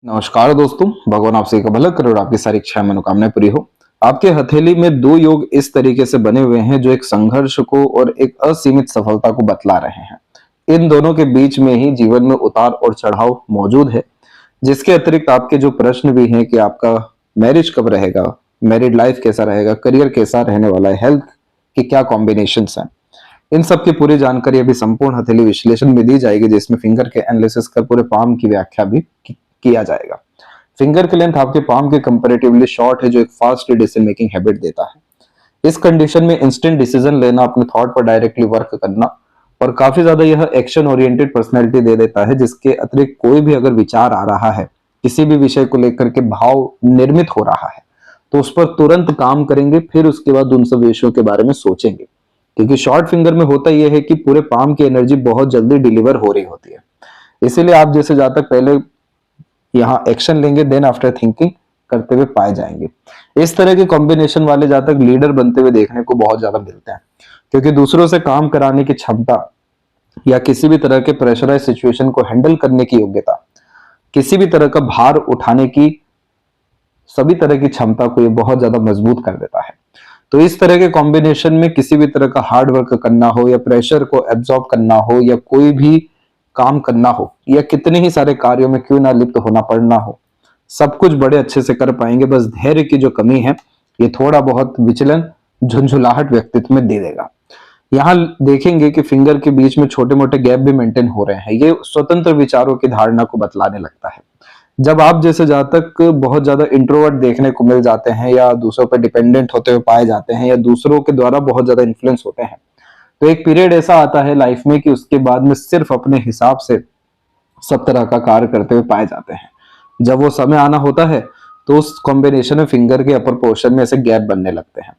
नमस्कार दोस्तों, भगवान आपसे का भला करे और आपकी सारी इच्छाएं मनोकामनाएं पूरी हो। आपके हथेली में दो योग इस तरीके से बने हुए हैं जो एक संघर्ष को और एक असीमित सफलता को बतला रहे हैं। इन दोनों के बीच में ही जीवन में उतार और चढ़ाव मौजूद है। जिसके अतिरिक्त आपके जो प्रश्न भी हैं कि आपका मैरिज कब रहेगा, मैरिड लाइफ कैसा रहेगा, करियर कैसा रहने वाला है, हेल्थ की क्या कॉम्बिनेशन हैं, इन सब की पूरी जानकारी अभी संपूर्ण हथेली विश्लेषण में दी जाएगी, जिसमें फिंगर के एनालिसिस कर पूरे पाम की व्याख्या भी किया जाएगा। फिंगर की लेंथ आपके पाम के कंपैरेटिवली शॉर्ट है, जो एक फास्ट डिसीजन मेकिंग हैबिट देता है। इस कंडीशन में इंस्टेंट डिसीजन लेना, अपने थॉट पर डायरेक्टली वर्क करना और काफी ज्यादा यह एक्शन ओरिएंटेड पर्सनैलिटी दे देता है। जिसके अतिरिक्त कोई भी अगर विचार आ रहा है, किसी भी विषय को लेकर के भाव निर्मित हो रहा है, तो उस पर तुरंत काम करेंगे, फिर उसके बाद उन सब विषयों के बारे में सोचेंगे। क्योंकि शॉर्ट फिंगर में होता यह है कि पूरे पाम की एनर्जी बहुत जल्दी डिलीवर हो रही होती है। इसीलिए आप जैसे जहां तक पहले यहाँ एक्शन लेंगे, देन आफ्टर थिंकिंग करते हुए पाए जाएंगे। इस तरह के कॉम्बिनेशन वाले जहां तक लीडर बनते हुए देखने को बहुत ज्यादा मिलते हैं, क्योंकि दूसरों से काम कराने की क्षमता या किसी भी तरह के प्रेशराइज सिचुएशन को हैंडल करने की योग्यता, किसी भी तरह का भार उठाने की सभी तरह की क्षमता को ये बहुत ज्यादा मजबूत कर देता है। तो इस तरह के कॉम्बिनेशन में किसी भी तरह का हार्ड वर्क करना हो या प्रेशर को एब्जॉर्ब करना हो या कोई भी काम करना हो या कितने ही सारे कार्यों में क्यों ना लिप्त होना पड़ना हो, सब कुछ बड़े अच्छे से कर पाएंगे। बस धैर्य की जो कमी है, ये थोड़ा बहुत विचलन, झुंझुलाहट व्यक्तित्व में दे देगा। यहाँ देखेंगे कि फिंगर के बीच में छोटे मोटे गैप भी मेंटेन हो रहे हैं। ये स्वतंत्र विचारों की धारणा को बतलाने लगता है। जब आप जैसे जहां तक बहुत ज्यादा इंट्रोवर्ट देखने को मिल जाते हैं या दूसरों पर डिपेंडेंट होते हुए पाए जाते हैं या दूसरों के द्वारा बहुत ज्यादा इन्फ्लुएंस होते हैं, तो एक पीरियड ऐसा आता है लाइफ में कि उसके बाद में सिर्फ अपने हिसाब से सब तरह का कार्य करते हुए पाए जाते हैं। जब वो समय आना होता है तो उस कॉम्बिनेशन में फिंगर के अपर पोर्शन में ऐसे गैप बनने लगते हैं,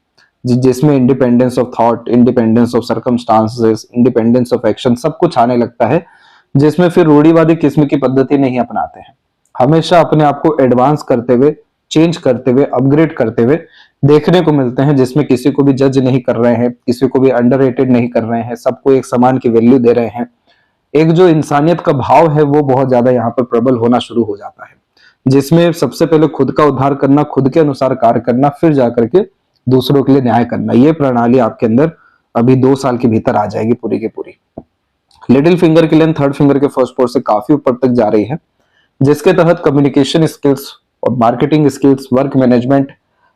जिसमें independence of thought, independence of circumstances, independence of action सब कुछ आने लगता है। जिसमें फिर रूढ़िवादी किस्म की पद्धति नहीं अपनाते हैं। हमेशा अपने आप को एडवांस करते हुए, चेंज करते हुए, अपग्रेड करते हुए देखने को मिलते हैं, जिसमें किसी को भी जज नहीं कर रहे हैं, किसी को भी अंडररेटेड नहीं कर रहे हैं, सबको एक समान की वैल्यू दे रहे हैं। एक जो इंसानियत का भाव है वो बहुत ज्यादा यहाँ पर प्रबल होना शुरू हो जाता है, जिसमें सबसे पहले खुद का उद्धार करना, खुद के अनुसार कार्य करना, फिर जाकर के दूसरों के लिए न्याय करना। ये प्रणाली आपके अंदर अभी 2 साल के भीतर आ जाएगी पूरी की पूरी। लिटिल फिंगर की लेंथ थर्ड फिंगर के फर्स्ट पोर से काफी ऊपर तक जा रही है, जिसके तहत कम्युनिकेशन स्किल्स और marketing skills, work management,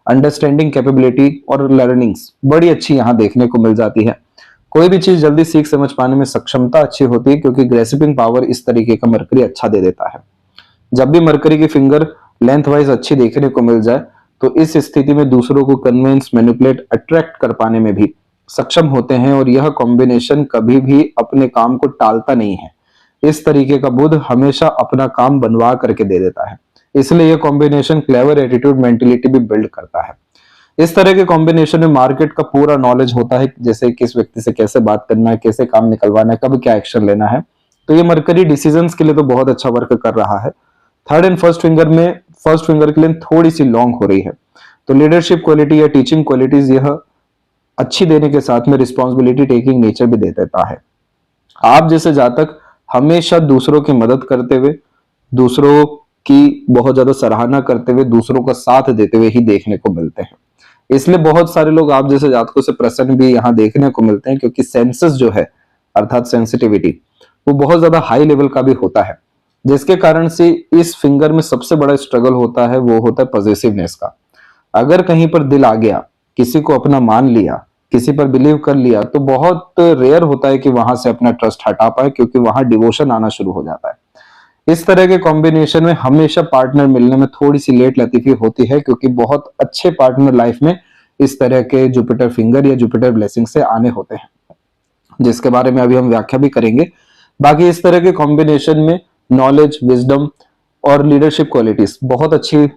understanding capability और लर्निंग्स बड़ी अच्छी यहाँ देखने को मिल जाती है। कोई भी चीज जल्दी सीख समझ पाने में सक्षमता अच्छी होती है, क्योंकि ग्रेस्पिंग पावर इस तरीके का मरकरी अच्छा दे देता है। जब भी मरकरी की फिंगर लेंथ वाइज अच्छी देखने को मिल जाए, तो इस स्थिति में दूसरों को कन्विंस, मैनिपुलेट, अट्रैक्ट कर पाने में भी सक्षम होते हैं। और यह कॉम्बिनेशन कभी भी अपने काम को टालता नहीं है। इस तरीके का बुध हमेशा अपना काम बनवा करके दे देता है। इसलिए यह कॉम्बिनेशन क्लेवर एटीट्यूड, मेंटेलिटी भी बिल्ड करता है। इस तरह के कॉम्बिनेशन में मार्केट का पूरा नॉलेज होता है, जैसे किस व्यक्ति से कैसे बात करना है, कैसे काम निकलवाना है, कब क्या एक्शन लेना है। तो ये मरकरी डिसीजंस के लिए तो बहुत अच्छा वर्क कर रहा है। थर्ड एंड फर्स्ट फिंगर में फर्स्ट फिंगर के लिए थोड़ी सी लॉन्ग हो रही है, तो लीडरशिप क्वालिटी या टीचिंग क्वालिटीज यह अच्छी देने के साथ में रिस्पॉन्सिबिलिटी टेकिंग नेचर भी दे देता है। आप जैसे जातक हमेशा दूसरों की मदद करते हुए, दूसरों की बहुत ज्यादा सराहना करते हुए, दूसरों का साथ देते हुए ही देखने को मिलते हैं। इसलिए बहुत सारे लोग आप जैसे जातकों से प्रसन्न भी यहाँ देखने को मिलते हैं, क्योंकि सेंसेस जो है अर्थात सेंसिटिविटी वो बहुत ज्यादा हाई लेवल का भी होता है। जिसके कारण से इस फिंगर में सबसे बड़ा स्ट्रगल होता है, वो होता है पॉजिटिवनेस का। अगर कहीं पर दिल आ गया, किसी को अपना मान लिया, किसी पर बिलीव कर लिया, तो बहुत रेयर होता है कि वहां से अपना ट्रस्ट हटा पाए, क्योंकि वहां डिवोशन आना शुरू हो जाता है। इस तरह के कॉम्बिनेशन में हमेशा पार्टनर मिलने में थोड़ी सी लेट लतीफी होती है, क्योंकि बहुत अच्छे पार्टनर लाइफ में इस तरह के जुपिटर फिंगर या जुपिटर ब्लेसिंग से आने होते हैं, जिसके बारे में अभी हम व्याख्या भी करेंगे। बाकी इस तरह के कॉम्बिनेशन में नॉलेज, विजडम और लीडरशिप क्वालिटीज बहुत अच्छी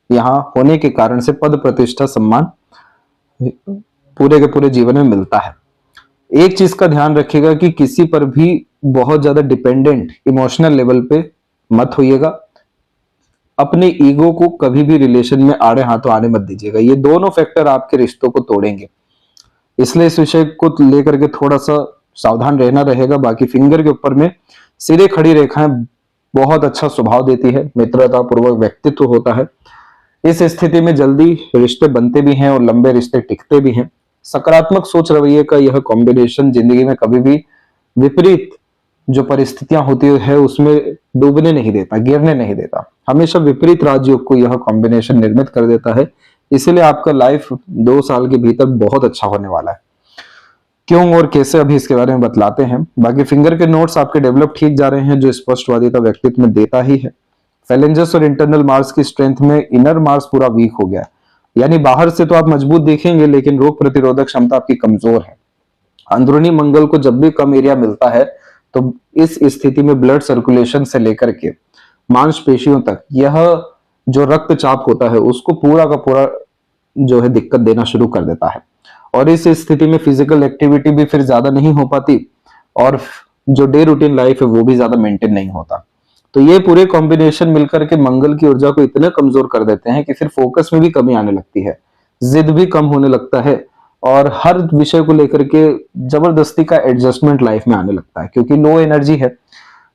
यहाँ होने के कारण से पद, प्रतिष्ठा, सम्मान पूरे के पूरे जीवन में मिलता है। एक चीज का ध्यान रखिएगा कि किसी पर भी बहुत ज्यादा डिपेंडेंट इमोशनल लेवल पे मत होइएगा। अपने ईगो को कभी भी रिलेशन में आड़े हाथों आने मत दीजिएगा। ये दोनों फैक्टर आपके रिश्तों को तोड़ेंगे, इसलिए इस विषय को लेकर के थोड़ा सा सावधान रहना रहेगा। बाकी फिंगर के ऊपर में सीधे खड़ी रेखाएं बहुत अच्छा स्वभाव देती है, मित्रता पूर्वक व्यक्तित्व होता है। इस स्थिति में जल्दी रिश्ते बनते भी हैं और लंबे रिश्ते टिकते भी हैं। सकारात्मक सोच रवैये का यह कॉम्बिनेशन जिंदगी में कभी भी विपरीत जो परिस्थितियां होती है उसमें डूबने नहीं देता, गिरने नहीं देता। हमेशा विपरीत राजयोग को यह कॉम्बिनेशन निर्मित कर देता है। इसीलिए आपका लाइफ 2 साल के भीतर बहुत अच्छा होने वाला है। क्यों और कैसे, अभी इसके बारे में बतलाते हैं। बाकी फिंगर के नोट्स आपके डेवलप ठीक जा रहे हैं, जो स्पष्टवादिता व्यक्तित्व में देता ही है। फैलेंजस और इंटरनल मार्स की स्ट्रेंथ में इनर मार्स पूरा वीक हो गया, यानी बाहर से तो आप मजबूत दिखेंगे लेकिन रोग प्रतिरोधक क्षमता आपकी कमजोर है। अंदरूनी मंगल को जब भी कम एरिया मिलता है तो इस स्थिति में ब्लड सर्कुलेशन से लेकर के मांसपेशियों तक यह जो रक्तचाप होता है उसको पूरा का पूरा जो है दिक्कत देना शुरू कर देता है। और इस स्थिति में फिजिकल एक्टिविटी भी फिर ज्यादा नहीं हो पाती और जो डे रूटीन लाइफ है वो भी ज्यादा मेंटेन नहीं होता। तो ये पूरे कॉम्बिनेशन मिलकर के मंगल की ऊर्जा को इतना कमजोर कर देते हैं कि फिर फोकस में भी कमी आने लगती है, जिद भी कम होने लगता है और हर विषय को लेकर के जबरदस्ती का एडजस्टमेंट लाइफ में आने लगता है, क्योंकि लो एनर्जी है।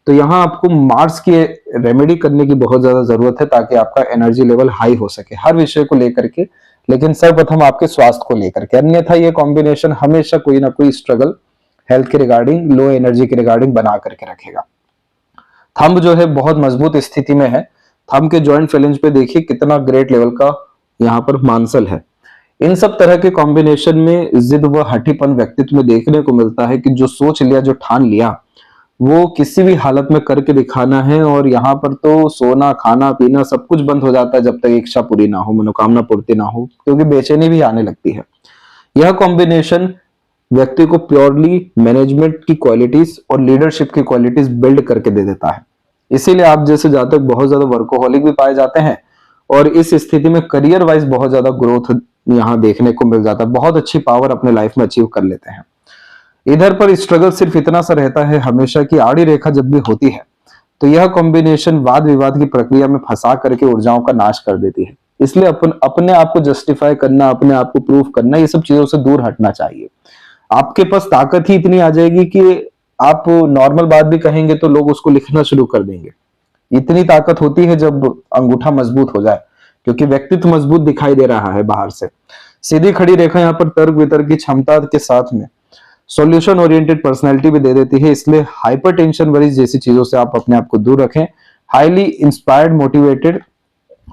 तो यहाँ आपको मार्स की रेमेडी करने की बहुत ज्यादा जरूरत है ताकि आपका एनर्जी लेवल हाई हो सके हर विषय को लेकर के, लेकिन सर्वप्रथम आपके स्वास्थ्य को लेकर के। अन्यथा ये कॉम्बिनेशन हमेशा कोई ना कोई स्ट्रगल हेल्थ के रिगार्डिंग, लो एनर्जी के रिगार्डिंग बना करके रखेगा। थंब जो है बहुत मजबूत स्थिति में है। थंब के जॉइंट फेलेंज पे देखिए कितना ग्रेट लेवल का यहाँ पर मांसल है। इन सब तरह के कॉम्बिनेशन में जिद व हठीपन व्यक्तित्व में देखने को मिलता है कि जो सोच लिया, जो ठान लिया, वो किसी भी हालत में करके दिखाना है। और यहाँ पर तो सोना, खाना, पीना सब कुछ बंद हो जाता है जब तक इच्छा पूरी ना हो, मनोकामना पूर्ति ना हो, क्योंकि बेचैनी भी आने लगती है। यह कॉम्बिनेशन व्यक्ति को प्योरली मैनेजमेंट की क्वालिटीज और लीडरशिप की क्वालिटीज बिल्ड करके दे देता है। इसीलिए आप जैसे जातक बहुत ज्यादा वर्कोहॉलिक भी पाए जाते हैं और इस स्थिति में करियर वाइज बहुत ज्यादा ग्रोथ यहाँ देखने को मिल जाता है, बहुत अच्छी पावर अपने लाइफ में अचीव कर लेते हैं। इधर पर स्ट्रगल सिर्फ इतना सा रहता है हमेशा की आड़ी रेखा जब भी होती है तो यह कॉम्बिनेशन वाद विवाद की प्रक्रिया में फंसा करके ऊर्जाओं का नाश कर देती है। इसलिए अपने आप को जस्टिफाई करना, अपने आप को प्रूव करना, ये सब चीजों से दूर हटना चाहिए। आपके पास ताकत ही इतनी आ जाएगी कि आप नॉर्मल बात भी कहेंगे तो लोग उसको लिखना शुरू कर देंगे। इतनी ताकत होती है जब अंगूठा मजबूत हो जाए, क्योंकि व्यक्तित्व मजबूत दिखाई दे रहा है बाहर से। सीधी खड़ी रेखा यहाँ पर तर्क वितर्क की क्षमता के साथ में सॉल्यूशन ओरिएंटेड पर्सनैलिटी भी दे देती है। इसलिए हाइपर टेंशन वरीज जैसी चीजों से आप अपने आप को दूर रखें। हाईली इंस्पायर्ड, मोटिवेटेड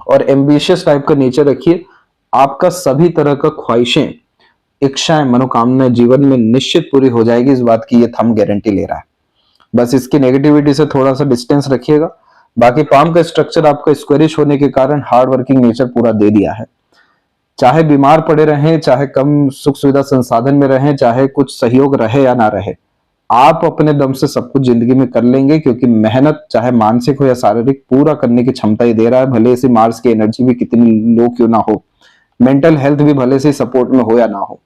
और एम्बिशियस टाइप का नेचर रखिए। आपका सभी तरह का ख्वाहिशें, इच्छाएं, मनोकामनाएं जीवन में निश्चित पूरी हो जाएगी, इस बात की ये थंब गारंटी ले रहा है। बस इसकी नेगेटिविटी से थोड़ा सा डिस्टेंस रखिएगा। बाकी पाम का स्ट्रक्चर आपका स्क्वेरिश होने के कारण हार्ड वर्किंग नेचर पूरा दे दिया है। चाहे बीमार पड़े रहें, चाहे कम सुख सुविधा संसाधन में रहें, चाहे कुछ सहयोग रहे या ना रहे, आप अपने दम से सब कुछ जिंदगी में कर लेंगे, क्योंकि मेहनत चाहे मानसिक हो या शारीरिक पूरा करने की क्षमता ही दे रहा है। भले से मार्स की एनर्जी भी कितनी लो क्यों ना हो, मेंटल हेल्थ भी भले से सपोर्ट में हो या ना हो।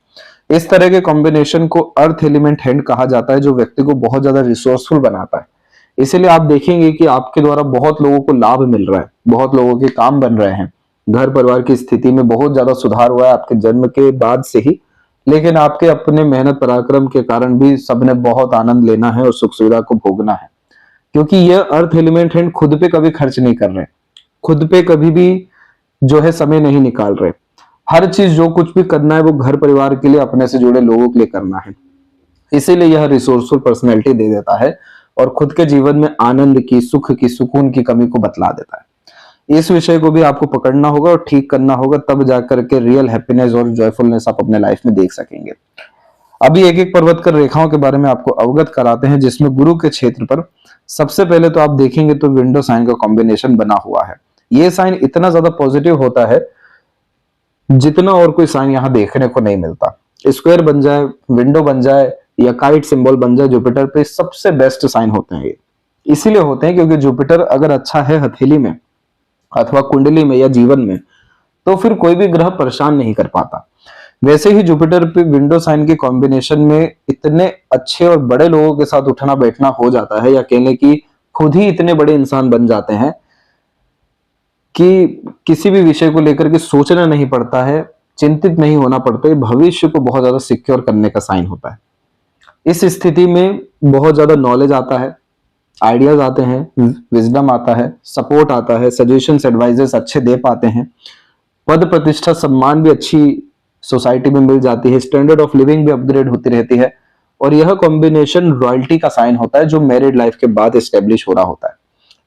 इस तरह के कॉम्बिनेशन को अर्थ एलिमेंट हैंड कहा जाता है, जो व्यक्ति को बहुत ज्यादा रिसोर्सफुल बनाता है। इसीलिए आप देखेंगे कि आपके द्वारा बहुत लोगों को लाभ मिल रहा है, बहुत लोगों के काम बन रहे हैं, घर परिवार की स्थिति में बहुत ज्यादा सुधार हुआ है आपके जन्म के बाद से ही। लेकिन आपके अपने मेहनत पराक्रम के कारण भी सबने बहुत आनंद लेना है और सुख सुविधा को भोगना है, क्योंकि यह अर्थ एलिमेंट हैंड खुद पे कभी खर्च नहीं कर रहे, खुद पे कभी भी जो है समय नहीं निकाल रहे। हर चीज जो कुछ भी करना है वो घर परिवार के लिए, अपने से जुड़े लोगों के लिए करना है। इसीलिए यह रिसोर्सफुल पर्सनैलिटी दे देता है और खुद के जीवन में आनंद की, सुख की, सुकून की कमी को बतला देता है। इस विषय को भी आपको पकड़ना होगा और ठीक करना होगा, तब जाकर के रियल हैप्पीनेस और जॉयफुलनेस आप अपने लाइफ में देख सकेंगे। अभी एक एक पर्वत कर रेखाओं के बारे में आपको अवगत कराते हैं, जिसमें गुरु के क्षेत्र पर सबसे पहले तो आप देखेंगे तो विंडो साइन का कॉम्बिनेशन बना हुआ है। ये साइन इतना ज्यादा पॉजिटिव होता है जितना और कोई साइन यहाँ देखने को नहीं मिलता। स्क्वायर बन जाए, विंडो बन जाए या काइट सिंबल बन जाए जुपिटर पे, सबसे बेस्ट साइन होते हैं ये। इसीलिए होते हैं क्योंकि जुपिटर अगर अच्छा है हथेली में अथवा कुंडली में या जीवन में, तो फिर कोई भी ग्रह परेशान नहीं कर पाता। वैसे ही जुपिटर पे विंडो साइन के कॉम्बिनेशन में इतने अच्छे और बड़े लोगों के साथ उठना बैठना हो जाता है, या कहने की खुद ही इतने बड़े इंसान बन जाते हैं कि किसी भी विषय को लेकर के सोचना नहीं पड़ता है, चिंतित नहीं होना पड़ता है। भविष्य को बहुत ज्यादा सिक्योर करने का साइन होता है। इस स्थिति में बहुत ज्यादा नॉलेज आता है, आइडियाज आते हैं, विजडम आता है, सपोर्ट आता है, सजेशंस एडवाइजेस अच्छे दे पाते हैं, पद प्रतिष्ठा सम्मान भी अच्छी सोसाइटी में मिल जाती है, स्टैंडर्ड ऑफ लिविंग भी अपग्रेड होती रहती है। और यह कॉम्बिनेशन रॉयल्टी का साइन होता है जो मैरिड लाइफ के बाद एस्टेब्लिश हो रहा होता है।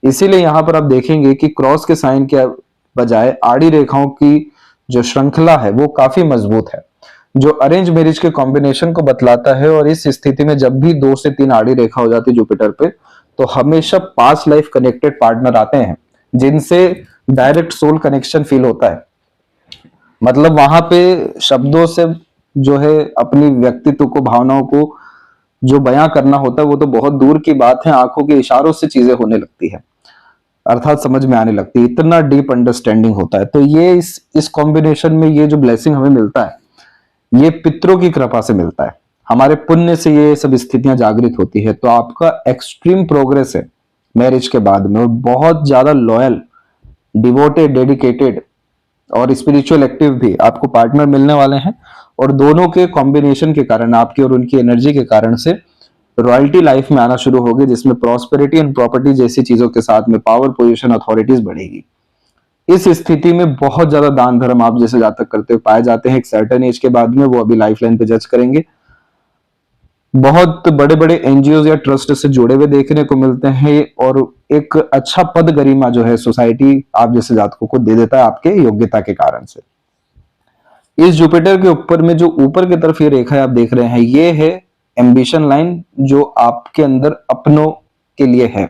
इसीलिए यहां पर आप देखेंगे कि क्रॉस के साइन के बजाय आड़ी रेखाओं की जो श्रृंखला है वो काफी मजबूत है, जो अरेंज मैरिज के कॉम्बिनेशन को बतलाता है। और इस स्थिति में जब भी 2 से 3 आड़ी रेखा हो जाती है जुपिटर पे, तो हमेशा पास्ट लाइफ कनेक्टेड पार्टनर आते हैं जिनसे डायरेक्ट सोल कनेक्शन फील होता है। मतलब वहां पे शब्दों से जो है अपनी व्यक्तित्व को, भावनाओं को जो बयां करना होता है वो तो बहुत दूर की बात है, आंखों के इशारों से चीजें होने लगती है, अर्थात समझ में आने लगती है, इतना डीप अंडरस्टैंडिंग होता है। तो ये इस कॉम्बिनेशन में ये जो ब्लेसिंग हमें मिलता है ये पितरों की कृपा से मिलता है, हमारे पुण्य से ये सब स्थितियां जागृत होती है। तो आपका एक्सट्रीम प्रोग्रेस है मैरिज के बाद में, और बहुत ज्यादा लॉयल, डिवोटेड, डेडिकेटेड और स्पिरिचुअल एक्टिव भी आपको पार्टनर मिलने वाले हैं। और दोनों के कॉम्बिनेशन के कारण, आपकी और उनकी एनर्जी के कारण से रॉयल्टी लाइफ में आना शुरू होगी, जिसमें प्रॉस्पेरिटी एंड प्रॉपर्टी जैसी चीजों के साथ में पावर, पोजीशन, अथॉरिटीज बढ़ेगी। इस स्थिति में बहुत ज्यादा दान धर्म आप जैसे जातक करते हुए पाए जाते हैं एक सर्टेन एज के बाद में, वो अभी लाइफ लाइन पे जज करेंगे। बहुत बड़े बड़े एनजीओ या ट्रस्ट से जुड़े हुए देखने को मिलते हैं, और एक अच्छा पद गरिमा जो है सोसाइटी आप जैसे जातकों को दे देता है आपके योग्यता के कारण से। इस जुपिटर के ऊपर में जो ऊपर की तरफ ये रेखा आप देख रहे हैं, ये है एम्बिशन लाइन, जो आपके अंदर अपनों के लिए है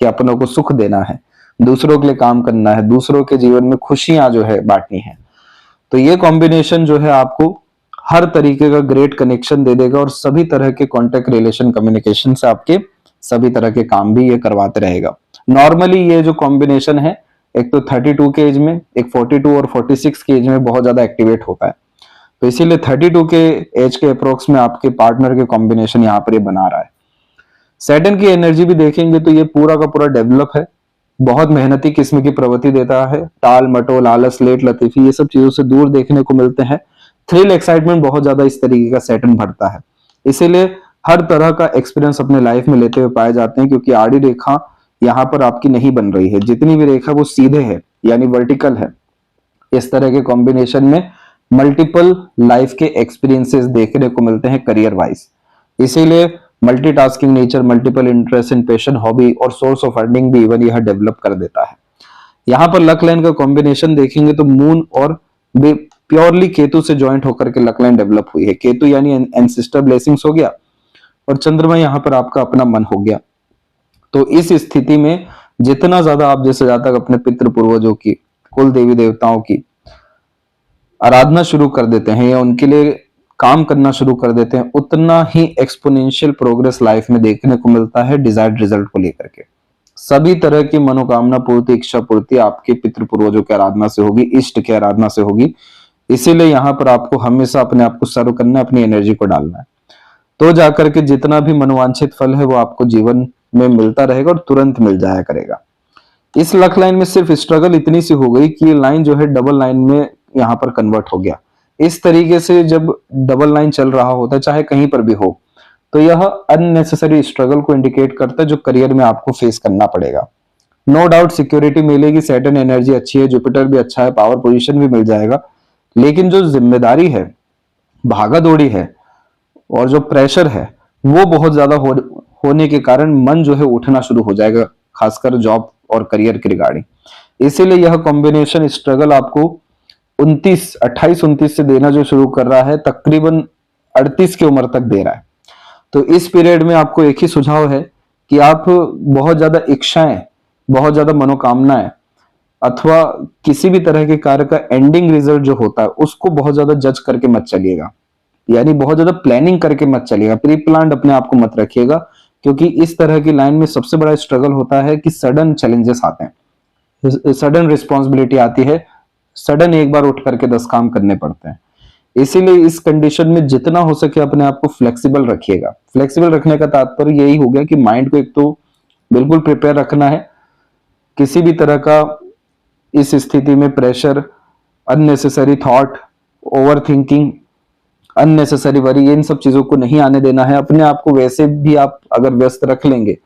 कि अपनों को सुख देना है, दूसरों के लिए काम करना है, दूसरों के जीवन में खुशियां जो है बांटनी है। तो ये कॉम्बिनेशन जो है आपको हर तरीके का ग्रेट कनेक्शन दे देगा, और सभी तरह के कॉन्टेक्ट, रिलेशन, कम्युनिकेशन से आपके सभी तरह के काम भी ये करवाते रहेगा। नॉर्मली ये जो कॉम्बिनेशन है, एक तो 32 के एज में, एक 42 और 46 के एज में बहुत ज्यादा एक्टिवेट होता है। तो इसीलिए 32 के एज के अप्रोक्स में आपके पार्टनर के कॉम्बिनेशन यहाँ पर ये बना रहा है। सैटर्न की एनर्जी भी देखेंगे तो ये पूरा का पूरा डेवलप है, बहुत मेहनती किस्म की प्रवृत्ति देता है, टाल मटोल, आलस, लेट लतीफी, ये सब चीजों से दूर देखने को मिलते हैं। थ्रिल, एक्साइटमेंट बहुत ज्यादा इस तरीके का सैटर्न भरता है, इसीलिए हर तरह का एक्सपीरियंस अपने लाइफ में लेते हुए पाए जाते हैं, क्योंकि आड़ी रेखा यहाँ पर आपकी नहीं बन रही है, जितनी भी रेखा वो सीधे है यानी वर्टिकल है। इस तरह के कॉम्बिनेशन में मल्टीपल लाइफ के एक्सपीरियंसेस देखने को मिलते हैं करियर वाइज। इसीलिए multitasking nature, multiple interest in passion, hobby और सोर्स ऑफ अर्निंग भी इवन यह डेवलप कर देता है। यहाँ पर लक लाइन का कॉम्बिनेशन देखेंगे तो मून और प्योरली केतु से ज्वाइंट होकर के लक लाइन डेवलप हुई है। केतु यानी एंसेस्टर ब्लेसिंग्स हो गया, और चंद्रमा यहाँ पर आपका अपना मन हो गया। तो इस स्थिति में जितना ज्यादा आप जैसे जातक अपने पितृ पूर्वजों की, कुल देवी देवताओं की आराधना शुरू कर देते हैं या उनके लिए काम करना शुरू कर देते हैं, उतना ही एक्सपोनेंशियल प्रोग्रेस लाइफ में देखने को मिलता है डिजायर्ड रिजल्ट को लेकर के। सभी तरह की मनोकामना पूर्ति, इच्छा पूर्ति आपके पितृ पूर्वजों की आराधना से होगी, इष्ट की आराधना से होगी। इसीलिए यहाँ पर आपको हमेशा अपने आप को सर्व करना है, अपनी एनर्जी को डालना है, तो जाकर के जितना भी मनोवांछित फल है वो आपको जीवन में मिलता रहेगा और तुरंत मिल जाया करेगा। इस लक लाइन में सिर्फ स्ट्रगल इतनी सी हो गई कि ये लाइन जो है डबल लाइन में यहाँ पर कन्वर्ट हो गया। इस तरीके से जब डबल लाइन चल रहा होता है, चाहे कहीं पर भी हो, तो यह अननेसेसरी स्ट्रगल को इंडिकेट करता है जो करियर में आपको फेस करना पड़ेगा। नो डाउट सिक्योरिटी मिलेगी, सैटर्न एनर्जी अच्छी है, जुपिटर भी अच्छा है, पावर पोजीशन भी मिल जाएगा, लेकिन जो जिम्मेदारी है, भागा दौड़ी है और जो प्रेशर है वो बहुत ज्यादा होने के कारण मन जो है उठना शुरू हो जाएगा, खासकर जॉब और करियर के रिगार्डिंग। इसीलिए यह कॉम्बिनेशन स्ट्रगल आपको 28-29 से देना जो शुरू कर रहा है, तकरीबन 38 की उम्र तक दे रहा है। तो इस पीरियड में आपको एक ही सुझाव है कि आप बहुत ज्यादा इच्छाएं, बहुत ज्यादा मनोकामनाएं अथवा किसी भी तरह के कार्य का एंडिंग रिजल्ट जो होता है उसको बहुत ज्यादा जज करके मत चलिएगा, यानी बहुत ज्यादा प्लानिंग करके मत चलिएगा, प्री प्लान्ड अपने आप को मत रखिएगा, क्योंकि इस तरह की लाइन में सबसे बड़ा स्ट्रगल होता है कि सडन चैलेंजेस आते हैं, सडन रिस्पॉन्सिबिलिटी आती है, सडन एक बार उठ करके 10 काम करने पड़ते हैं। इसीलिए इस कंडीशन में जितना हो सके अपने आप को फ्लेक्सिबल रखिएगा। फ्लेक्सिबल रखने का तात्पर्य यही हो गया कि माइंड को एक तो बिल्कुल प्रिपेयर रखना है, किसी भी तरह का इस स्थिति में pressure, unnecessary thought, over thinking, unnecessary worry, इन सब चीजों को नहीं आने देना है। अपने आप को वैसे भी आप अगर व्यस्त रख लेंगे,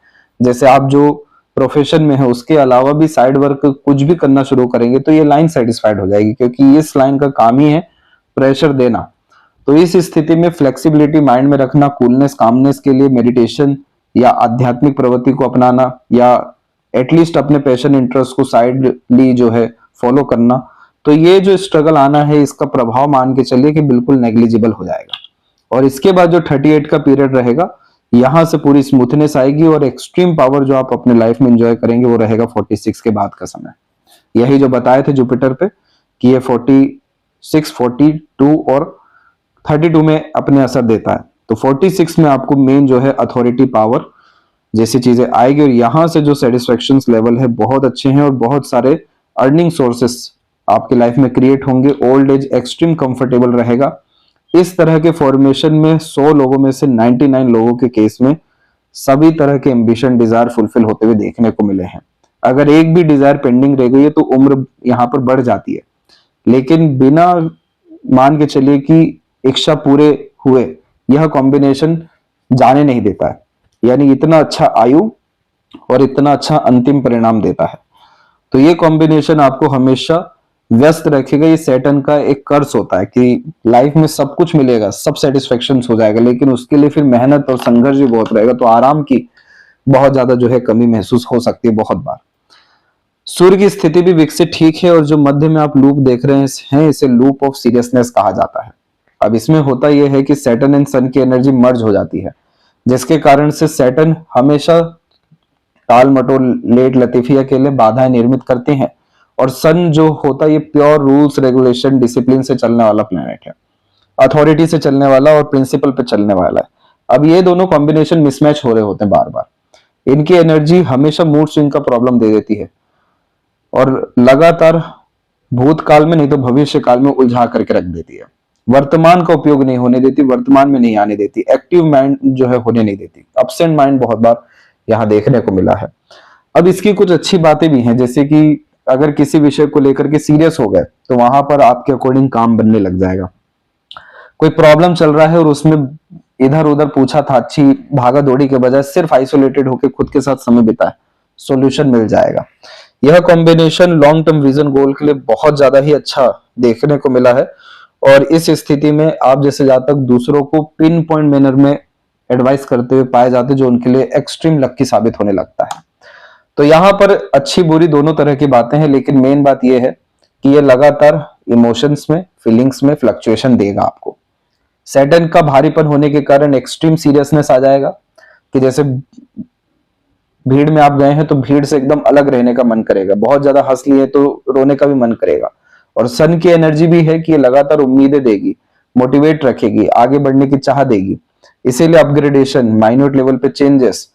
जैसे आप जो प्रोफेशन में है उसके अलावा भी साइड वर्क कुछ भी करना शुरू करेंगे तो ये लाइन सेटिस्फाइड हो जाएगी, क्योंकि इस लाइन का काम ही है प्रेशर देना। तो इस स्थिति में फ्लेक्सिबिलिटी माइंड में रखना, कूलनेस कामनेस के लिए मेडिटेशन या आध्यात्मिक प्रवृत्ति को अपनाना, या एटलीस्ट अपने पैशन इंटरेस्ट को साइडली जो है फॉलो करना, तो ये जो स्ट्रगल आना है इसका प्रभाव मान के चलिए कि बिल्कुल नेग्लिजिबल हो जाएगा। और इसके बाद जो 38 का पीरियड रहेगा, यहां से पूरी स्मूथनेस आएगी और एक्सट्रीम पावर जो आप अपने लाइफ में एंजॉय करेंगे वो रहेगा 46 के बाद का समय। यही जो बताए थे जुपिटर पे कि ये 46, 42 और 32 में अपने असर देता है। तो 46 में आपको मेन जो है अथॉरिटी पावर जैसी चीजें आएगी, और यहां से जो सेटिस्फेक्शन लेवल है बहुत अच्छे हैं और बहुत सारे अर्निंग सोर्सेस आपके लाइफ में क्रिएट होंगे। ओल्ड एज एक्सट्रीम कंफर्टेबल रहेगा। इस तरह के फॉर्मेशन में 100 लोगों में से 99 लोगों के केस में सभी तरह के एम्बिशन डिजायर फुलफिल होते हुए देखने को मिले हैं। अगर एक भी डिजायर पेंडिंग रह गई है तो उम्र यहां पर बढ़ जाती है, लेकिन बिना मान के चलिए कि इच्छा पूरे हुए यह कॉम्बिनेशन जाने नहीं देता है, यानी इतना अच्छा आयु और इतना अच्छा अंतिम परिणाम देता है। तो ये कॉम्बिनेशन आपको हमेशा व्यस्त रखेगा। ये सैटर्न का एक कर्स होता है कि लाइफ में सब कुछ मिलेगा, सब सेटिस्फेक्शन हो जाएगा, लेकिन उसके लिए फिर मेहनत और संघर्ष भी बहुत रहेगा, तो आराम की बहुत ज्यादा जो है कमी महसूस हो सकती है बहुत बार। सूर्य की स्थिति भी विकसित ठीक है, और जो मध्य में आप लूप देख रहे हैं इसे लूप ऑफ सीरियसनेस कहा जाता है। अब इसमें होता यह है कि सैटर्न एंड सन की एनर्जी मर्ज हो जाती है, जिसके कारण से सैटर्न हमेशा टाल मटोल लेट लतीफिया के लिए बाधाएं निर्मित करते हैं, और सन जो होता है ये प्योर रूल्स रेगुलेशन डिसिप्लिन से चलने वाला प्लेनेट है, अथॉरिटी से चलने वाला और प्रिंसिपल पे चलने वाला है। अब ये दोनों कॉम्बिनेशन मिसमैच हो रहे होते हैं बार बार। इनकी एनर्जी हमेशा मूड स्विंग का प्रॉब्लम दे देती है, और लगातार भूतकाल में नहीं तो भविष्य काल में उलझा करके रख देती है। वर्तमान का उपयोग नहीं होने देती, वर्तमान में नहीं आने देती, एक्टिव माइंड जो है होने नहीं देती। अपसेंट माइंड बहुत बार यहाँ देखने को मिला है। अब इसकी कुछ अच्छी बातें भी हैं, जैसे कि अगर किसी विषय को लेकर के सीरियस हो गए तो वहां पर आपके अकॉर्डिंग काम बनने लग जाएगा। कोई प्रॉब्लम चल रहा है और उसमें इधर उधर पूछा था, अच्छी भागा दौड़ी के बजाय सिर्फ आइसोलेटेड होकर खुद के साथ समय बिताए, सॉल्यूशन मिल जाएगा। यह कॉम्बिनेशन लॉन्ग टर्म विजन गोल के लिए बहुत ज्यादा ही अच्छा देखने को मिला है, और इस स्थिति में आप जैसे जातक दूसरों को पिन पॉइंट मैनर में एडवाइस करते हुए पाए जाते जो उनके लिए एक्सट्रीम लकी साबित होने लगता है। तो यहाँ पर अच्छी बुरी दोनों तरह की बातें हैं, लेकिन मेन बात यह है कि ये लगातार इमोशंस में फीलिंग्स में फ्लक्चुएशन देगा आपको। सैटर्न का भारीपन होने के कारण एक्सट्रीम सीरियसनेस आ जाएगा, कि जैसे भीड़ में आप गए हैं तो भीड़ से एकदम अलग रहने का मन करेगा, बहुत ज्यादा हंस लिए तो रोने का भी मन करेगा। और सन की एनर्जी भी है कि ये लगातार उम्मीदें देगी, मोटिवेट रखेगी, आगे बढ़ने की चाह देगी। इसीलिए अपग्रेडेशन, माइन्यूट लेवल पे चेंजेस,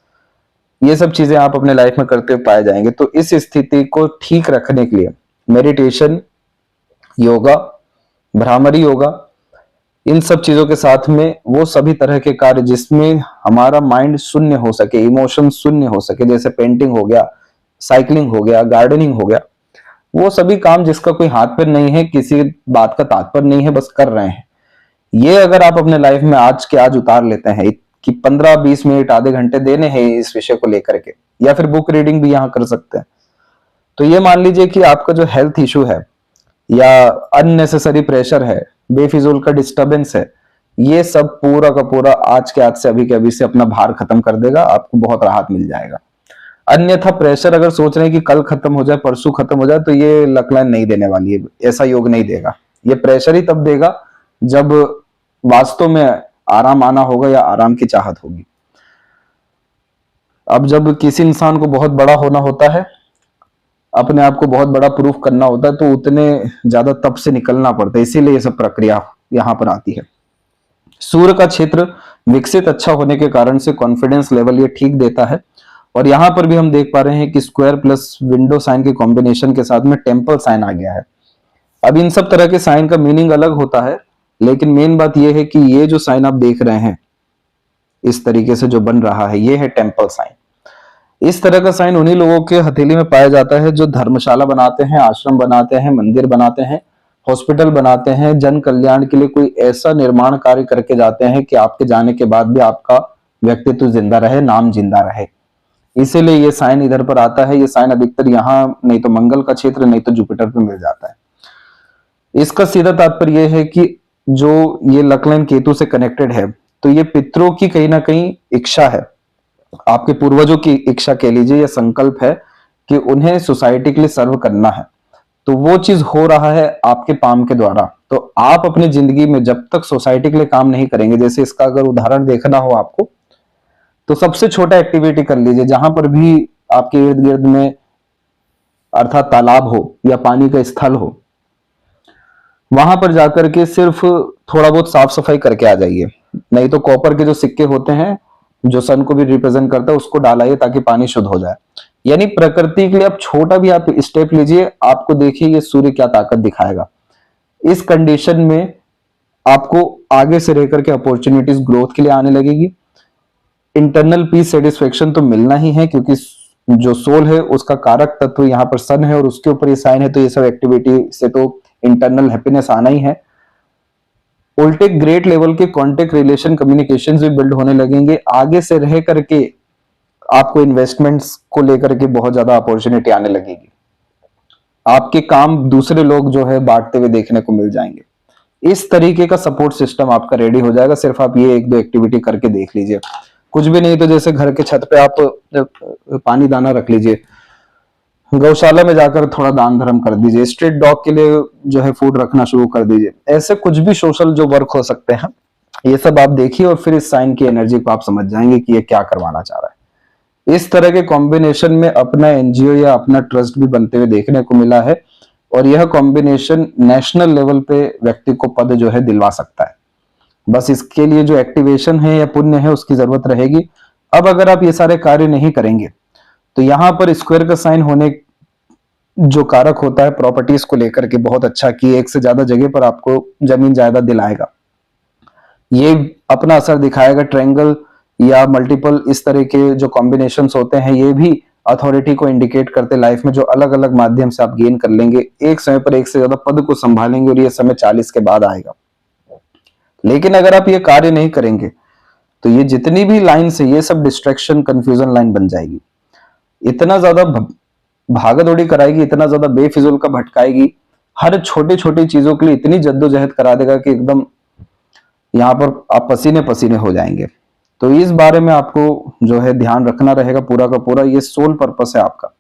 ये सब चीजें आप अपने लाइफ में करते हुए पाए जाएंगे। तो इस स्थिति को ठीक रखने के लिए मेडिटेशन, योगा, भ्रामरी योगा, इन सब चीजों के साथ में वो सभी तरह के कार्य जिसमें हमारा माइंड शून्य हो सके, इमोशन शून्य हो सके, जैसे पेंटिंग हो गया, साइकिलिंग हो गया, गार्डनिंग हो गया, वो सभी काम जिसका कोई हाथ पैर नहीं है, किसी बात का तात्पर्य नहीं है, बस कर रहे हैं, ये अगर आप अपने लाइफ में आज के आज उतार लेते हैं कि 15-20 मिनट आधे घंटे देने हैं इस विषय को लेकर के, या फिर बुक रीडिंग भी यहाँ कर सकते हैं, तो ये मान लीजिए कि आपका जो हेल्थ इशू है या अननेसेसरी प्रेशर है, बेफिजूल का डिस्टरबेंस है, ये सब पूरा का पूरा आज के आज से अभी के अभी से अपना भार खत्म कर देगा, आपको बहुत राहत मिल जाएगा। अन्यथा प्रेशर अगर सोच रहे हैं कि कल खत्म हो जाए, परसों खत्म हो जाए, तो ये लक लाइन नहीं देने वाली है, ऐसा योग नहीं देगा। ये प्रेशर ही तब देगा जब वास्तव में आराम आना होगा या आराम की चाहत होगी। अब जब किसी इंसान को बहुत बड़ा होना होता है, अपने आप को बहुत बड़ा प्रूफ करना होता है, तो उतने ज्यादा तप से निकलना पड़ता है, इसीलिए ये सब प्रक्रिया यहाँ पर आती है। सूर्य का क्षेत्र विकसित अच्छा होने के कारण से कॉन्फिडेंस लेवल ये ठीक देता है, और यहाँ पर भी हम देख पा रहे हैं कि स्क्वायर प्लस विंडो साइन के कॉम्बिनेशन के साथ में टेम्पल साइन आ गया है। अब इन सब तरह के साइन का मीनिंग अलग होता है, लेकिन मेन बात यह है कि ये जो साइन आप देख रहे हैं इस तरीके से जो बन रहा है, ये है टेम्पल साइन। इस तरह का साइन उन्हीं लोगों के हथेली में पाया जाता है जो धर्मशाला बनाते हैं, आश्रम बनाते हैं, मंदिर बनाते हैं, हॉस्पिटल बनाते हैं, जन कल्याण के लिए कोई ऐसा निर्माण कार्य करके जाते हैं कि आपके जाने के बाद भी आपका व्यक्तित्व जिंदा रहे, नाम जिंदा रहे। इसीलिए ये साइन इधर पर आता है। ये साइन अधिकतर यहाँ नहीं तो मंगल का क्षेत्र नहीं तो जुपिटर पे मिल जाता है। इसका सीधा तात्पर्य यह है कि जो ये लकलन केतु से कनेक्टेड है, तो ये पितरों की कहीं ना कहीं इच्छा है, आपके पूर्वजों की इच्छा कह लीजिए या संकल्प है कि उन्हें सोसाइटी के लिए सर्व करना है। तो वो चीज हो रहा है आपके पाम के द्वारा। तो आप अपनी जिंदगी में जब तक सोसाइटी के लिए काम नहीं करेंगे, जैसे इसका अगर उदाहरण देखना हो आपको, तो सबसे छोटा एक्टिविटी कर लीजिए, जहां पर भी आपके इर्द गिर्द में अर्थात तालाब हो या पानी का स्थल हो, वहां पर जाकर के सिर्फ थोड़ा बहुत साफ सफाई करके आ जाइए। नहीं तो कॉपर के जो सिक्के होते हैं जो सन को भी रिप्रेजेंट करता है, उसको डालाइए ताकि पानी शुद्ध हो जाए। यानी प्रकृति के लिए आप छोटा भी आप स्टेप लीजिए, आपको देखिए ये सूर्य क्या ताकत दिखाएगा। इस कंडीशन में आपको आगे से रह करके अपॉर्चुनिटीज ग्रोथ के लिए आने लगेगी। इंटरनल पीस सेटिस्फेक्शन तो मिलना ही है, क्योंकि जो सोल है उसका कारक तत्व यहाँ पर सन है और उसके ऊपर ये साइन है, तो ये सब एक्टिविटी से तो इंटरनल हैप्पीनेस आना ही है। उल्टे ग्रेट लेवल के कॉन्टेक्ट रिलेशन कम्युनिकेशन भी बिल्ड होने लगेंगे। आगे से रह करके आपको इन्वेस्टमेंट्स को लेकर के बहुत ज्यादा अपॉर्चुनिटी आने लगेगी। आपके काम दूसरे लोग जो है बांटते हुए देखने को मिल जाएंगे। इस तरीके का सपोर्ट सिस्टम आपका रेडी हो जाएगा। सिर्फ आप ये एक दो एक्टिविटी करके देख लीजिए। कुछ भी नहीं तो जैसे घर के छत पे आप पानी दाना रख लीजिए, गौशाला में जाकर थोड़ा दान धर्म कर दीजिए, स्ट्रीट डॉग के लिए जो है फूड रखना शुरू कर दीजिए। ऐसे कुछ भी सोशल जो वर्क हो सकते हैं, ये सब आप देखिए और फिर इस साइन की एनर्जी को आप समझ जाएंगे कि ये क्या करवाना चाह रहा है। इस तरह के कॉम्बिनेशन में अपना एनजीओ या अपना ट्रस्ट भी बनते हुए देखने को मिला है, और यह कॉम्बिनेशन नेशनल लेवल पे व्यक्ति को पद जो है दिलवा सकता है। बस इसके लिए जो एक्टिवेशन है या पुण्य है उसकी जरूरत रहेगी। अब अगर आप ये सारे कार्य नहीं करेंगे तो यहाँ पर स्क्वायर का साइन होने जो कारक होता है प्रॉपर्टीज को लेकर के बहुत अच्छा, कि एक से ज्यादा जगह पर आपको जमीन जायदाद दिलाएगा, ये अपना असर दिखाएगा। ट्रायंगल या मल्टीपल इस तरह के जो कॉम्बिनेशंस होते हैं, ये भी अथॉरिटी को इंडिकेट करते लाइफ में, जो अलग अलग माध्यम से आप गेन कर लेंगे। एक समय पर एक से ज्यादा पद को संभालेंगे और ये समय 40 के बाद आएगा। लेकिन अगर आप ये कार्य नहीं करेंगे तो ये जितनी भी लाइन है ये सब डिस्ट्रैक्शन कंफ्यूजन लाइन बन जाएगी। इतना ज्यादा भागा दौड़ी कराएगी, इतना ज्यादा बेफिजूल का भटकाएगी, हर छोटी छोटी चीजों के लिए इतनी जद्दोजहद करा देगा कि एकदम यहाँ पर आप पसीने पसीने हो जाएंगे। तो इस बारे में आपको जो है ध्यान रखना रहेगा पूरा का पूरा। ये सोल पर्पस है आपका।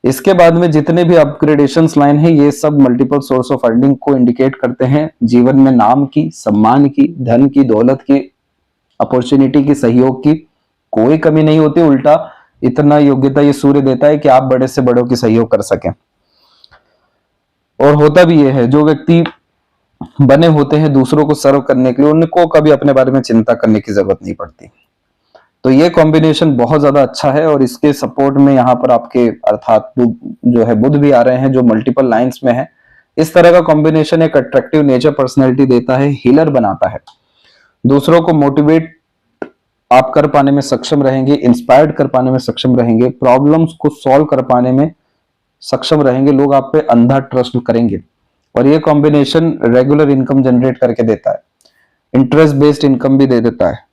इसके बाद में जितने भी अपग्रेडेशंस लाइन है, ये सब मल्टीपल सोर्स ऑफ अर्निंग को इंडिकेट करते हैं। जीवन में नाम की, सम्मान की, धन की, दौलत की, अपॉर्चुनिटी की, सहयोग की कोई कमी नहीं होती। उल्टा इतना योग्यता ये सूर्य देता है कि आप बड़े से बड़ों की सहयोग कर सकें। और होता भी ये है, जो व्यक्ति बने होते हैं दूसरों को सर्व करने के लिए, उनको कभी अपने बारे में चिंता करने की जरूरत नहीं पड़ती। तो ये कॉम्बिनेशन बहुत ज्यादा अच्छा है। और इसके सपोर्ट में यहाँ पर आपके अर्थात जो है बुध भी आ रहे हैं, जो मल्टीपल लाइंस में है। इस तरह का कॉम्बिनेशन एक अट्रैक्टिव नेचर पर्सनैलिटी देता है, हीलर बनाता है, दूसरों को मोटिवेट आप कर पाने में सक्षम रहेंगे, इंस्पायर्ड कर पाने में सक्षम रहेंगे, प्रॉब्लम्स को सॉल्व कर पाने में सक्षम रहेंगे। लोग आप पे अंधा ट्रस्ट करेंगे। और ये कॉम्बिनेशन रेगुलर इनकम जनरेट करके देता है, इंटरेस्ट बेस्ड इनकम भी दे देता है।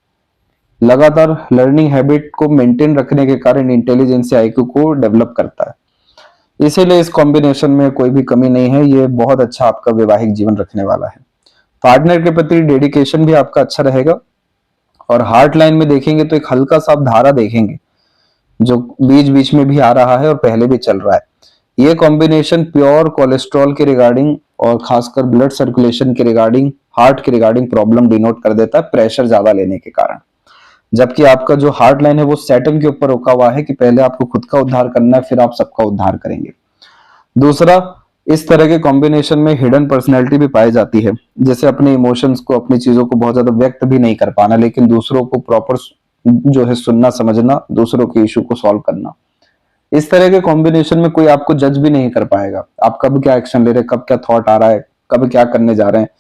लगातार लर्निंग हैबिट को मेंटेन रखने के कारण इंटेलिजेंस आईक्यू को डेवलप करता है। इसीलिए इस कॉम्बिनेशन में कोई भी कमी नहीं है। ये बहुत अच्छा आपका वैवाहिक जीवन रखने वाला है। पार्टनर के प्रति डेडिकेशन भी आपका अच्छा रहेगा। और हार्ट लाइन में देखेंगे तो एक हल्का सा आप धारा देखेंगे जो बीच बीच में भी आ रहा है और पहले भी चल रहा है। ये कॉम्बिनेशन प्योर कोलेस्ट्रॉल के रिगार्डिंग और खासकर ब्लड सर्कुलेशन के रिगार्डिंग, हार्ट के रिगार्डिंग प्रॉब्लम डिनोट कर देता है, प्रेशर ज्यादा लेने के कारण। जबकि आपका जो हार्ट लाइन है वो सैटर्न के ऊपर रुका हुआ है कि पहले आपको खुद का उद्धार करना है, फिर आप सबका उद्धार करेंगे। दूसरा, इस तरह के कॉम्बिनेशन में हिडन पर्सनैलिटी भी पाई जाती है, जैसे अपने इमोशंस को, अपनी चीजों को बहुत ज्यादा व्यक्त भी नहीं कर पाना, लेकिन दूसरों को प्रॉपर जो है सुनना समझना, दूसरों के इशू को सॉल्व करना। इस तरह के कॉम्बिनेशन में कोई आपको जज भी नहीं कर पाएगा, आप कब क्या एक्शन ले रहे हैं, कब क्या थॉट आ रहा है, कब क्या करने जा रहे हैं,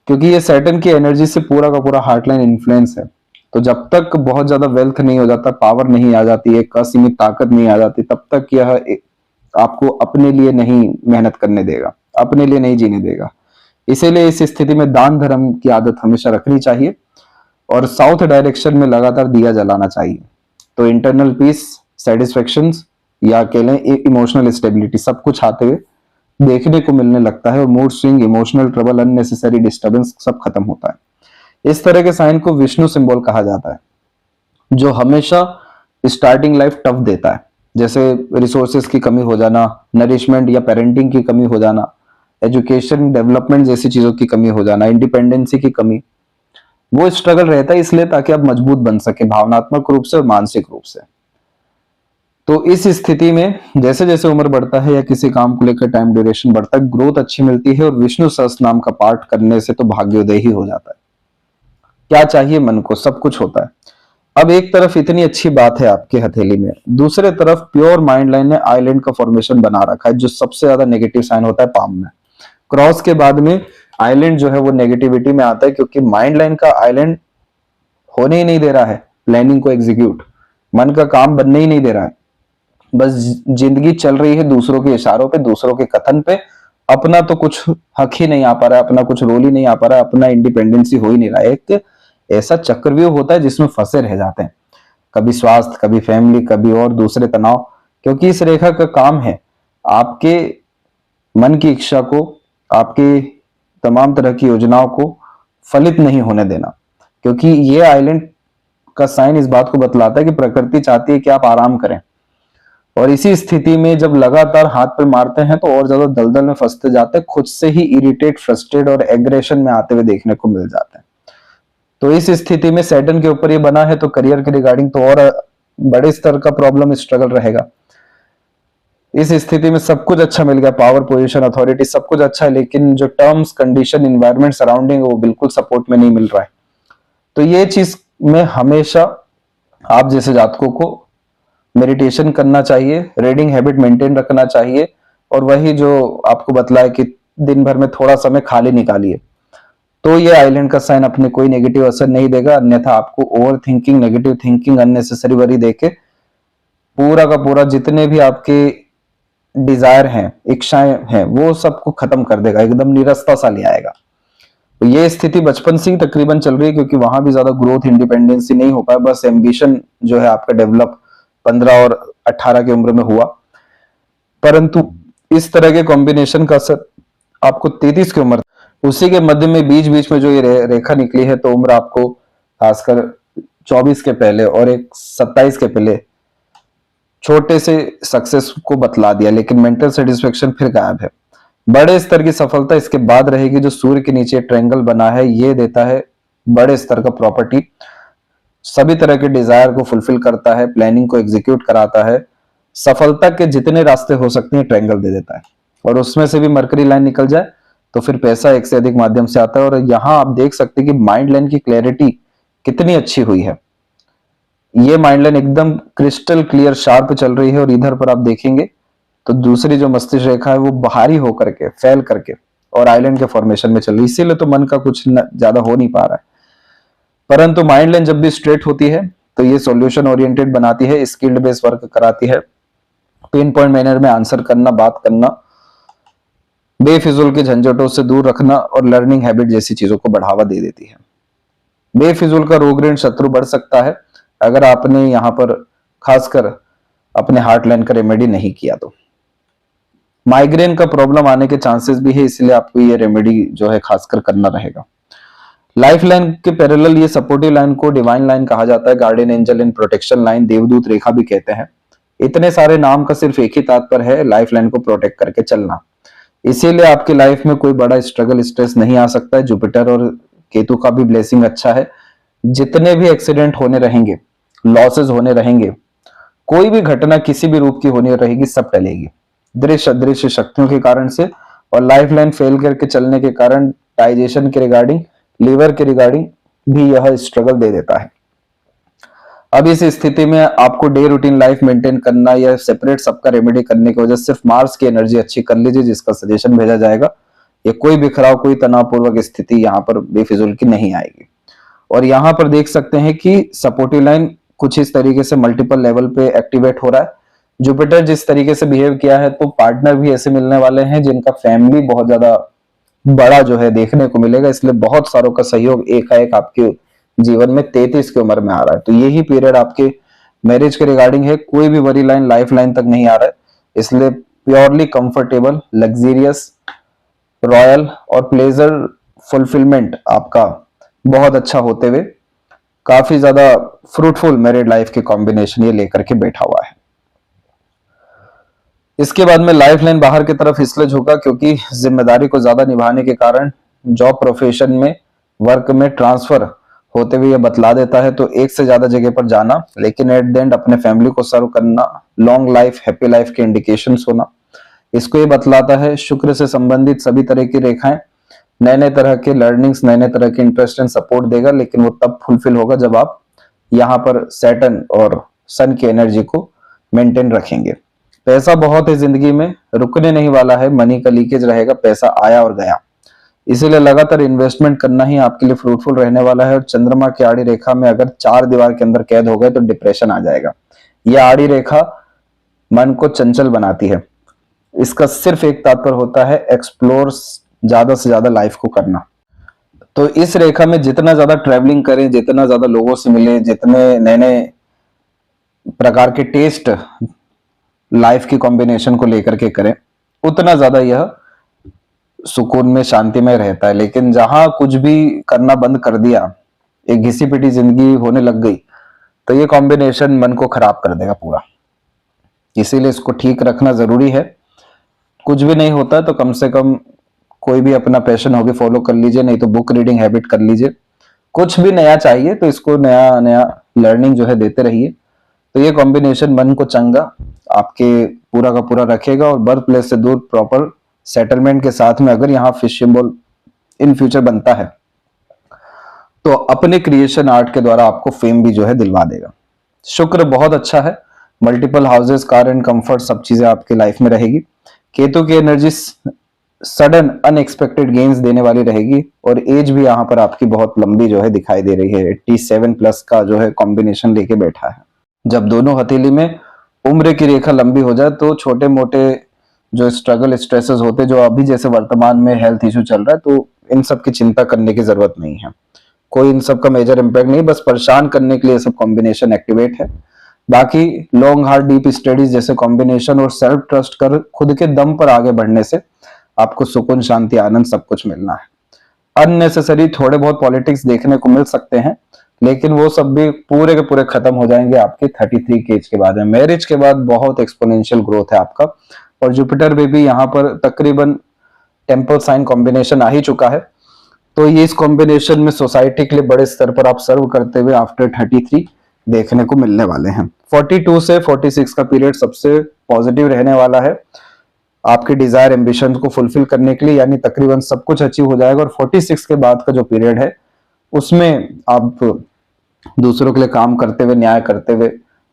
क्योंकि ये सैटर्न की एनर्जी से पूरा का पूरा हार्टलाइन इन्फ्लुएंस है। तो जब तक बहुत ज्यादा वेल्थ नहीं हो जाता, पावर नहीं आ जाती, एक असीमित ताकत नहीं आ जाती, तब तक यह आपको अपने लिए नहीं मेहनत करने देगा, अपने लिए नहीं जीने देगा। इसीलिए इस स्थिति में दान धर्म की आदत हमेशा रखनी चाहिए और साउथ डायरेक्शन में लगातार दिया जलाना चाहिए। तो इंटरनल पीस, सेटिस्फेक्शन या अकेले इमोशनल स्टेबिलिटी सब कुछ आते हुए देखने को मिलने लगता है और mood swing, emotional trouble, unnecessary disturbance सब खत्म होता है। इस तरह के साइन को विष्णु सिंबल कहा जाता है, जो हमेशा स्टार्टिंग लाइफ टफ देता है, जैसे रिसोर्सेज की कमी हो जाना, नरिशमेंट या पेरेंटिंग की कमी हो जाना, एजुकेशन डेवलपमेंट जैसी चीजों की कमी हो जाना, इंडिपेंडेंसी की कमी। वो स्ट्रगल रहता है इसलिए ताकि आप मजबूत बन सके भावनात्मक रूप से और मानसिक रूप से। तो इस स्थिति में जैसे जैसे उम्र बढ़ता है या किसी काम को लेकर टाइम ड्यूरेशन बढ़ता है, ग्रोथ अच्छी मिलती है और विष्णु सहस्त्र नाम का पाठ करने से तो भाग्योदय ही हो जाता है। क्या चाहिए मन को, सब कुछ होता है। अब एक तरफ इतनी अच्छी बात है आपके हथेली में, दूसरे तरफ प्योर माइंड लाइन ने आइलैंड का फॉर्मेशन बना रखा है, जो सबसे ज्यादा नेगेटिव साइन होता है पाम में। क्रॉस के बाद में आइलैंड जो है वो नेगेटिविटी में आता है, क्योंकि माइंड लाइन का आइलैंड होने ही नहीं दे रहा है प्लानिंग को एग्जीक्यूट, मन का काम बनने ही नहीं दे रहा है। बस जिंदगी चल रही है दूसरों के इशारों पे, दूसरों के कथन पे, अपना तो कुछ हक ही नहीं आ पा रहा है, अपना कुछ रोल ही नहीं आ पा रहा है, अपना इंडिपेंडेंसी हो ही नहीं रहा है। एक ऐसा चक्रव्यूह होता है जिसमें फंसे रह जाते हैं, कभी स्वास्थ्य, कभी फैमिली, कभी और दूसरे तनाव, क्योंकि इस रेखा का काम है आपके मन की इच्छा को, आपके तमाम तरह की योजनाओं को फलित नहीं होने देना। क्योंकि ये आइलैंड का साइन इस बात को बतलाता है कि प्रकृति चाहती है कि आप आराम करें, और इसी स्थिति में जब लगातार हाथ पे मारते हैं तो और ज्यादा दलदल में फंसते जाते हैं, खुद से ही इरिटेट, फ्रस्ट्रेट और एग्रेशन में आते हुए देखने को मिल जाते हैं। तो इस स्थिति में सैटर्न के ऊपर ये बना है, तो करियर के रिगार्डिंग तो और बड़े स्तर का प्रॉब्लम, स्ट्रगल रहेगा। इस स्थिति में सब कुछ अच्छा मिल गया, पावर, पोजीशन, अथॉरिटी सब कुछ अच्छा है, लेकिन जो टर्म्स, कंडीशन, इन्वायरमेंट, सराउंडिंग वो बिल्कुल सपोर्ट में नहीं मिल रहा है। तो ये चीज में हमेशा आप जैसे जातकों को मेडिटेशन करना चाहिए, रीडिंग हैबिट मेंटेन रखना चाहिए, और वही जो आपको बतलाया कि दिन भर में थोड़ा समय खाली निकालिए, तो ये आइलैंड का साइन अपने कोई नेगेटिव असर नहीं देगा। अन्यथा आपको over thinking, negative thinking, unnecessary worry देके पूरा का पूरा जितने भी आपके डिजायर हैं, इच्छाएं हैं, वो सबको खत्म कर देगा, एकदम निरस्ता सा ले आएगा। तो ये स्थिति बचपन से ही तकरीबन चल रही है, क्योंकि वहां भी ज्यादा ग्रोथ, इंडिपेंडेंसी नहीं हो पाया, बस एम्बिशन जो है आपका डेवलप 15 और 18 की उम्र में हुआ। परंतु इस तरह के कॉम्बिनेशन का असर आपको 33 की उम्र, उसी के मध्य में बीच बीच में जो ये रेखा निकली है, तो उम्र आपको खासकर 24 के पहले और एक 27 के पहले छोटे से सक्सेस को बतला दिया, लेकिन मेंटल सेटिस्फेक्शन फिर गायब है। बड़े स्तर की सफलता इसके बाद रहेगी। जो सूर्य के नीचे ट्रायंगल बना है, ये देता है बड़े स्तर का प्रॉपर्टी, सभी तरह के डिजायर को फुलफिल करता है, प्लानिंग को एग्जीक्यूट कराता है, सफलता के जितने रास्ते हो सकते हैं ट्रायंगल दे देता है। और उसमें से भी मरकरी लाइन निकल जाए तो फिर पैसा एक से अधिक माध्यम से आता है। और यहाँ आप देख सकते हैं कि माइंड लाइन की क्लैरिटी कितनी अच्छी हुई है। ये माइंड लाइन एकदम क्रिस्टल क्लियर शार्प चल रही है, और इधर पर आप देखेंगे तो दूसरी जो मस्तिष्क रेखा है वो बाहरी होकर के, फैल करके और आइलैंड के फॉर्मेशन में चल रही है। इसीलिए तो मन का कुछ ज्यादा हो नहीं पा रहा है। परंतु माइंड लाइन जब भी स्ट्रेट होती है तो ये सॉल्यूशन ओरिएंटेड बनाती है, स्किल्ड बेस्ड वर्क कराती है, पिन पॉइंट मैनर में आंसर करना, बात करना, बेफिजूल के झंझटों से दूर रखना और लर्निंग हैबिट जैसी चीजों को बढ़ावा दे देती है। बेफिजूल का रोग ऋण शत्रु बढ़ सकता है अगर आपने यहाँ पर खासकर अपने हार्ट लाइन का रेमेडी नहीं किया तो। माइग्रेन का प्रॉब्लम आने के चांसेस भी है, इसलिए आपको ये रेमेडी जो है खासकर करना रहेगा। लाइफ लाइन के पैरेलल ये सपोर्टिव लाइन को डिवाइन लाइन कहा जाता है, guardian angel and protection line, देवदूत रेखा भी कहते हैं। इतने सारे नाम का सिर्फ एक ही तात्पर्य है, लाइफ लाइन को प्रोटेक्ट करके चलना। इसीलिए आपकी लाइफ में कोई बड़ा स्ट्रगल, स्ट्रेस नहीं आ सकता है। जुपिटर और केतु का भी ब्लेसिंग अच्छा है। जितने भी एक्सीडेंट होने रहेंगे, लॉसेस होने रहेंगे, कोई भी घटना किसी भी रूप की होनी रहेगी, सब टलेगी दृश्य अदृश्य शक्तियों के कारण से। और लाइफ लाइन फेल करके चलने के कारण डाइजेशन के रिगार्डिंग, लिवर के रिगार्डिंग भी यह स्ट्रगल दे देता है। अब इस स्थिति में आपको डे रूटीन लाइफ मेंटेन करना या सेपरेट सबका रेमेडी करने की वजह से सिर्फ मार्स की एनर्जी अच्छी कर लीजिए, जिसका सजेशन भेजा जाएगा। ये कोई बिखराव, कोई तनावपूर्वक स्थिति यहाँ पर बेफिजूल की नहीं आएगी। और यहाँ पर देख सकते हैं कि सपोर्टिव लाइन कुछ इस तरीके से मल्टीपल लेवल पे एक्टिवेट हो रहा है। जुपिटर जिस तरीके से बिहेव किया है, तो पार्टनर भी ऐसे मिलने वाले हैं जिनका फैमिली बहुत ज्यादा बड़ा जो है देखने को मिलेगा। इसलिए बहुत सारों का सहयोग एकाएक आपके जीवन में 33 की उम्र में आ रहा है। तो यही पीरियड आपके मैरिज के रिगार्डिंग है, कोई भी वरी लाइन लाइफ लाइन तक नहीं आ रहा है, इसलिए प्योरली कंफर्टेबल, लग्जरियस, रॉयल और प्लेजर फुलफिलमेंट आपका बहुत अच्छा होते हुए काफी ज्यादा फ्रूटफुल मैरिड लाइफ के कॉम्बिनेशन ये लेकर के बैठा हुआ है। इसके बाद में लाइफ लाइन बाहर की तरफ इसलिए झुका क्योंकि जिम्मेदारी को ज्यादा निभाने के कारण जॉब प्रोफेशन में वर्क में ट्रांसफर होते हुए ये बतला देता है, तो एक से ज्यादा जगह पर जाना, लेकिन एट द एंड अपने फैमिली को सर्व करना, लॉन्ग लाइफ, हैप्पी लाइफ के इंडिकेशंस होना, इसको ये बतलाता है। शुक्र से संबंधित सभी तरह की रेखाएं नए नए तरह के लर्निंग्स, नए नए तरह के इंटरेस्ट एंड सपोर्ट देगा, लेकिन वो तब फुलफिल होगा जब आप यहाँ पर सैटर्न और सन की एनर्जी को मेंटेन रखेंगे। पैसा बहुत है जिंदगी में, रुकने नहीं वाला है, मनी का लीकेज रहेगा, पैसा आया और गया, इसीलिए लगातार इन्वेस्टमेंट करना ही आपके लिए फ्रूटफुल रहने वाला है। और चंद्रमा की आड़ी रेखा में अगर 4 दीवार के अंदर कैद हो गए तो डिप्रेशन आ जाएगा। यह आड़ी रेखा मन को चंचल बनाती है, इसका सिर्फ एक तात्पर्य होता है एक्सप्लोर ज्यादा से ज्यादा लाइफ को करना। तो इस रेखा में जितना ज्यादा ट्रैवलिंग करें, जितना ज्यादा लोगों से मिले, जितने नए नए प्रकार के टेस्ट लाइफ की कॉम्बिनेशन को लेकर के करें, उतना ज्यादा यह सुकून में, शांति में रहता है। लेकिन जहां कुछ भी करना बंद कर दिया, एक घिसी पिटी जिंदगी होने लग गई, तो ये कॉम्बिनेशन मन को खराब कर देगा पूरा। इसीलिए इसको ठीक रखना जरूरी है। कुछ भी नहीं होता तो कम से कम कोई भी अपना पैशन हॉबी फॉलो कर लीजिए, नहीं तो बुक रीडिंग हैबिट कर लीजिए। कुछ भी नया चाहिए तो इसको नया नया लर्निंग जो है देते रहिए। तो ये कॉम्बिनेशन मन को चंगा आपके पूरा का पूरा रखेगा। और बर्थ प्लेस से दूर प्रॉपर सेटलमेंट के साथ में अगर यहाँ फिश सिंबल इन फ्यूचर बनता है तो अपने क्रिएशन आर्ट के द्वारा आपको फेम भी जो है दिलवा देगा। शुक्र बहुत अच्छा है, multiple houses, car and comfort, सब चीजें आपके लाइफ में रहेगी। केतु की एनर्जी सडन अनएक्सपेक्टेड गेन्स देने वाली रहेगी और एज भी यहाँ पर आपकी बहुत लंबी जो है दिखाई दे रही है। 87 प्लस का जो है कॉम्बिनेशन लेके बैठा है। जब दोनों हथेली में उम्र की रेखा लंबी हो जाए तो छोटे मोटे जो स्ट्रगल, स्ट्रेसेस होते, जो अभी जैसे वर्तमान में हेल्थ इश्यू चल रहा है, तो इन सब की चिंता करने की जरूरत नहीं है। कोई इन सब का मेजर इंपैक्ट नहीं, बस परेशान करने के लिए सब कॉम्बिनेशन एक्टिवेट है। बाकी लॉन्ग हार्ड डीप स्टडीज जैसे कॉम्बिनेशन और सेल्फ ट्रस्ट कर खुद के दम पर आगे बढ़ने से आपको सुकून, शांति, आनंद सब कुछ मिलना है। अननेसेसरी थोड़े बहुत पॉलिटिक्स देखने को मिल सकते हैं, लेकिन वो सब भी पूरे के पूरे खत्म हो जाएंगे आपके 33 के एज के बाद में। मैरिज के बाद बहुत एक्सपोनेंशियल ग्रोथ है आपका। और जुपिटर में भी यहाँ पर तकरीबन टेम्पल साइन कॉम्बिनेशन आ ही चुका है, तो ये इस कॉम्बिनेशन में सोसाइटी के लिए बड़े स्तर पर आप सर्व करते हुए आफ्टर 33 देखने को मिलने वाले हैं। 42 से 46 का पीरियड सबसे पॉजिटिव रहने वाला है आपके डिजायर, एम्बिशन को फुलफिल करने के लिए, यानी तकरीबन सब कुछ अचीव हो जाएगा। और 46 के बाद का जो पीरियड है उसमें आप दूसरों के लिए काम करते हुए, न्याय करते हुए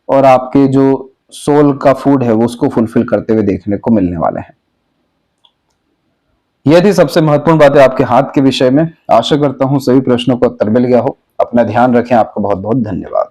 और आपके जो सोल का फूड है वो उसको फुलफिल करते हुए देखने को मिलने वाले हैं। यह थी सबसे महत्वपूर्ण बातें आपके हाथ के विषय में। आशा करता हूं सभी प्रश्नों को उत्तर मिल गया हो। अपना ध्यान रखें। आपका बहुत बहुत धन्यवाद।